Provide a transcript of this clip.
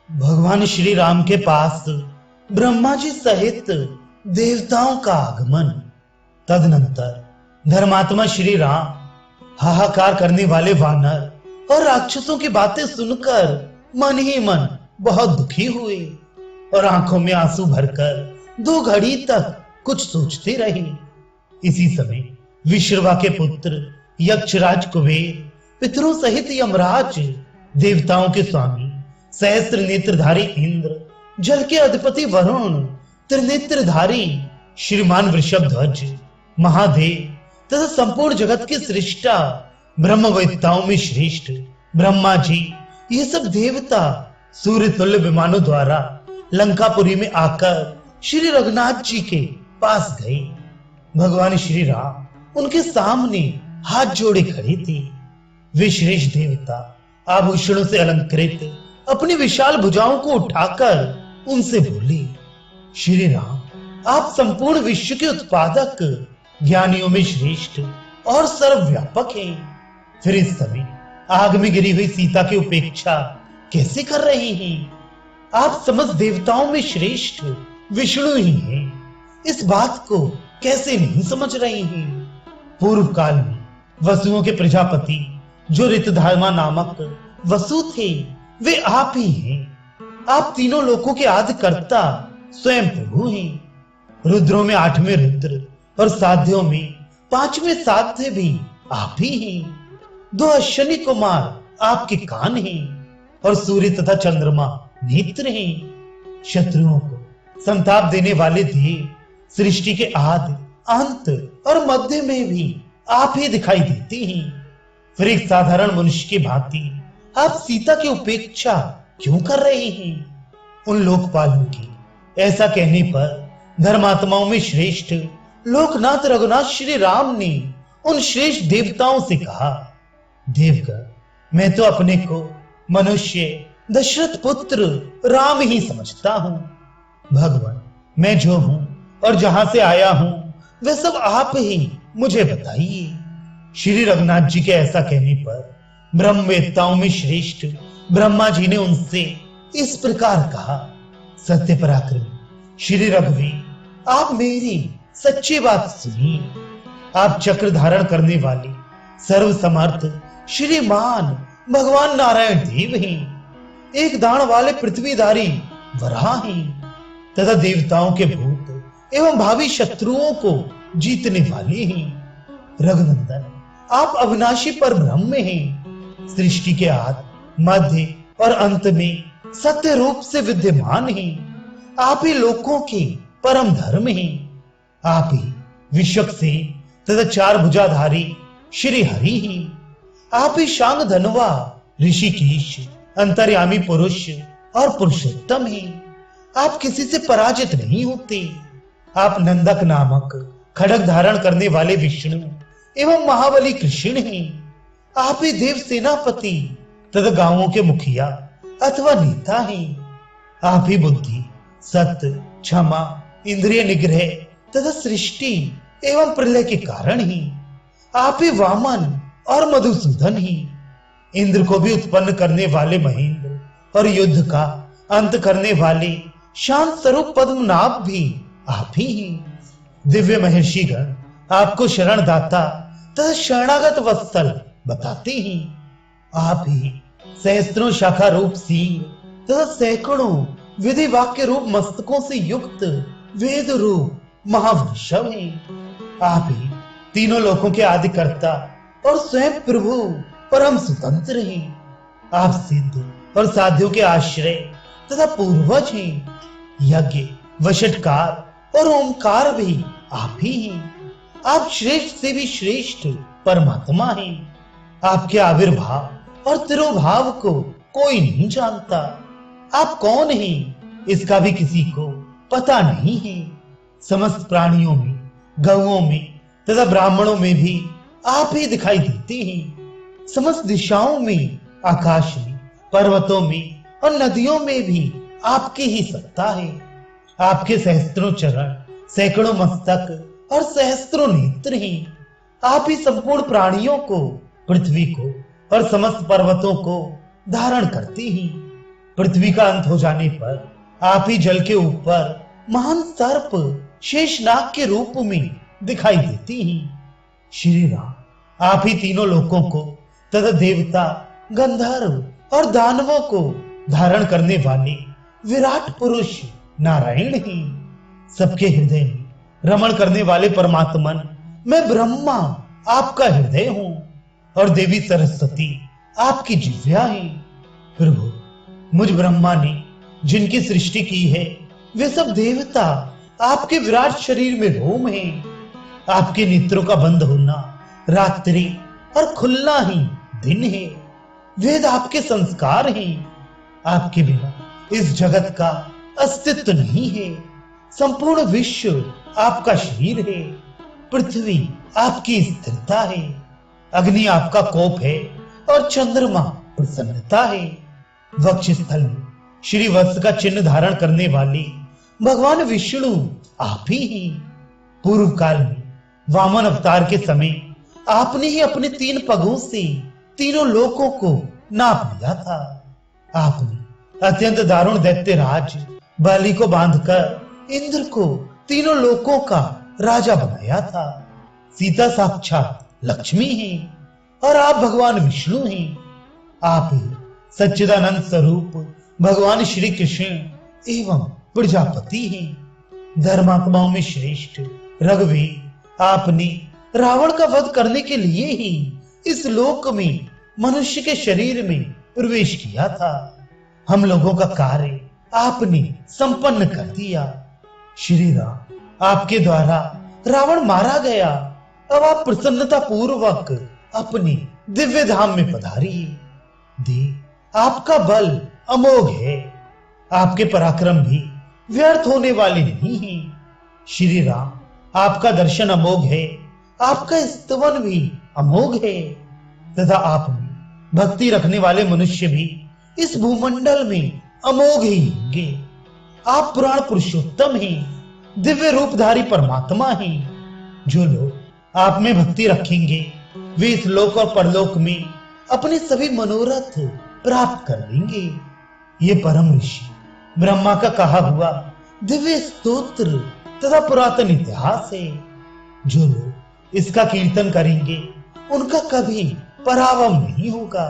भगवान श्री राम के पास ब्रह्मा जी सहित देवताओं का आगमन। तदनंतर धर्मात्मा श्री राम हाहाकार करने वाले वानर और राक्षसों की बातें सुनकर मन ही मन बहुत दुखी हुए और आंखों में आंसू भरकर 2 घड़ी तक कुछ सोचते रहे। इसी समय विश्रवा के पुत्र यक्षराज कुबेर, पितरों सहित यमराज, देवताओं के स्वामी सहस्त्र नेत्रधारी इंद्र, जल के अधिपति वरुण, त्रिनेत्रधारी श्रीमान वृषभध्वज, महादेव तथा संपूर्ण जगत के सृष्टा ब्रह्मवेत्ताओं में श्रेष्ठ ब्रह्मा जी, ये सब देवता सूर्य तुल्य विमानों द्वारा लंकापुरी में आकर श्री रघुनाथ जी के पास गए। भगवान श्री राम उनके सामने हाथ जोड़े खड़े थे। वे श्रेष्ठ देवता आभूषणों से अलंकृत अपनी विशाल भुजाओं को उठाकर उनसे बोले, श्री राम, आप संपूर्ण विश्व के उत्पादक, ज्ञानियों में श्रेष्ठ और सर्वव्यापक हैं। फिर इस समय आग में गिरी हुई सीता की उपेक्षा कैसे कर रहे हैं? आप समस्त देवताओं में श्रेष्ठ विष्णु ही हैं। इस बात को कैसे नहीं समझ रहे हैं? पूर्व काल में वसुओं के प्रजापति जो ऋतधामा नामक वसु थे, वे आप ही हैं। आप तीनों लोकों के आदि कर्ता स्वयं प्रभु हैं। रुद्रों में 8वें रुद्र और साध्यों में 5वें साध्य भी आप ही हैं। 2 अश्विनी कुमार आपके कान हैं और सूर्य तथा चंद्रमा नेत्र हैं। शत्रुओं को संताप देने वाले देव सृष्टि के आदि, अंत और मध्य में भी आप ही दिखाई देते हैं। फिर एक साधारण मनुष्य की भांति आप सीता की उपेक्षा क्यों कर रहे हैं? उन लोकपालों की ऐसा कहने पर धर्मात्माओं में श्रेष्ठ लोकनाथ रघुनाथ श्री राम ने उन श्रेष्ठ देवताओं से कहा, देवगण, मैं तो अपने को मनुष्य दशरथ पुत्र राम ही समझता हूं। भगवान, मैं जो हूं और जहां से आया हूं वह सब आप ही मुझे बताइए। श्री रघुनाथ जी के ऐसा कहने पर ब्रह्मवेत्ताओं में श्रेष्ठ ब्रह्मा जी ने उनसे इस प्रकार कहा, सत्य पराक्रमी श्री रघुवीर, आप मेरी सच्ची बात सुनिए। आप चक्र धारण करने वाले सर्व समर्थ श्रीमान भगवान नारायण देव हैं। एक दान वाले पृथ्वीधारी वराह हैं तथा देवताओं के भूत एवं भावी शत्रुओं को जीतने वाले हैं। रघुनंदन, आप अविनाशी पर ब्रह्म हैं। सृष्टि के आदि, मध्य और अंत में सत्य रूप से विद्यमान हैं। आप ही लोकों के परम धर्म हैं। आप ही विश्वक्सेन तथा 4 भुजाधारी श्री हरि हैं। आप ही शांग धनवा ऋषिकेश अंतर्यामी पुरुष और पुरुषोत्तम हैं। आप किसी से पराजित नहीं होते। आप नंदक नामक खड्ग धारण करने वाले विष्णु एवं महाबली कृष्ण हैं। आप ही देव सेनापति तथा गांवों के मुखिया अथवा नेता हैं। आप ही बुद्धि, सत्य, क्षमा, इंद्रिय निग्रह तथा सृष्टि एवं प्रलय के कारण ही। आप ही वामन और मधुसूदन ही। इंद्र को भी उत्पन्न करने वाले महेंद्र और युद्ध का अंत करने वाले शांत स्वरूप पद्मनाभ भी आप ही हैं। दिव्य महर्षिगण आपको शरण दाता तथा शरणागत वत्सल बताते हैं। आप ही सहस्त्रों शाखा रूप सिंह तथा सैकड़ों विधि वाक्य रूप मस्तकों से युक्त वेद रूप महावृषभ हैं। आप ही तीनों लोकों के आदि कर्ता और स्वयं प्रभु परम स्वतंत्र हैं। आप सिद्ध और साध्यों के आश्रय तथा पूर्वज हैं। यज्ञ, वषटकार और ओमकार भी आप ही हैं। आप श्रेष्ठ से भी श्रेष्ठ परमात्मा हैं। आपके आविर्भाव और तिरोभाव को कोई नहीं जानता। आप कौन हैं इसका भी किसी को पता नहीं है। समस्त प्राणियों में, गौओं में तथा ब्राह्मणों में भी आप ही दिखाई देते हैं। समस्त दिशाओं में, आकाश में, पर्वतों में और नदियों में भी आपकी ही सत्ता है। आपके सहस्त्रों चरण, सैकड़ों मस्तक और सहस्त्रों नेत्र हैं। आप ही संपूर्ण प्राणियों को, पृथ्वी को और समस्त पर्वतों को धारण करते हैं। पृथ्वी का अंत हो जाने पर आप ही जल के ऊपर महान सर्प शेषनाग के रूप में दिखाई देती हैं। श्री राम आप ही तीनों लोकों को तथा देवता, गंधर्व और दानवों को धारण करने वाले विराट पुरुष नारायण हैं। सबके हृदय में रमण करने वाले परमात्मन मैं ब्रह्मा आपका हृदय हूं और देवी सरस्वती आपकी जिह्वा है। प्रभु, मुझ ब्रह्मा ने जिनकी सृष्टि की है वे सब देवता आपके विराट शरीर में रोम हैं। आपके नेत्रों का बंद होना रात्रि और खुलना ही दिन है। वेद आपके संस्कार हैं। आपके बिना इस जगत का अस्तित्व नहीं है। संपूर्ण विश्व आपका शरीर है। पृथ्वी आपकी स्थिरता है। अग्नि आपका कोप है और चंद्रमा प्रसन्नता है। वक्षस्थल में श्री वत्स का चिन्ह धारण करने वाले भगवान विष्णु आप ही हैं। पूर्व काल में वामन अवतार के समय आपने ही अपने 3 पगों से तीनों लोकों को नाप लिया था। आपने अत्यंत दारुण दैत्य राज बलि को बांधकर इंद्र को तीनों लोकों का राजा बनाया था। सीता साक्षात लक्ष्मी है और आप भगवान विष्णु हैं। आप ही सच्चिदानंद स्वरूप भगवान श्री कृष्ण एवं प्रजापति हैं। धर्मात्माओं में श्रेष्ठ रघुवीर आपने रावण का वध करने के लिए ही इस लोक में मनुष्य के शरीर में प्रवेश किया था। हम लोगों का कार्य आपने संपन्न कर दिया। श्री राम आपके द्वारा रावण मारा गया। अब आप प्रसन्नता पूर्वक अपने दिव्य धाम में पधारिए। देव आपका बल अमोघ है। आपके पराक्रम भी व्यर्थ होने वाले नहीं हैं। श्री राम आपका दर्शन अमोघ है। आपका स्तवन भी अमोघ है तथा आप में भक्ति रखने वाले मनुष्य भी इस भूमंडल में अमोघ ही होंगे। आप पुराण पुरुषोत्तम हैं। दिव्य रूपधारी परमात्मा हैं। जो लोग आप में भक्ति रखेंगे वे इस लोक और परलोक में अपने सभी मनोरथ प्राप्त कर लेंगे। ये परम ऋषि ब्रह्मा का कहा हुआ दिव्य स्तोत्र तथा पुरातन इतिहास है। जो लोग इसका कीर्तन करेंगे उनका कभी पराभव नहीं होगा।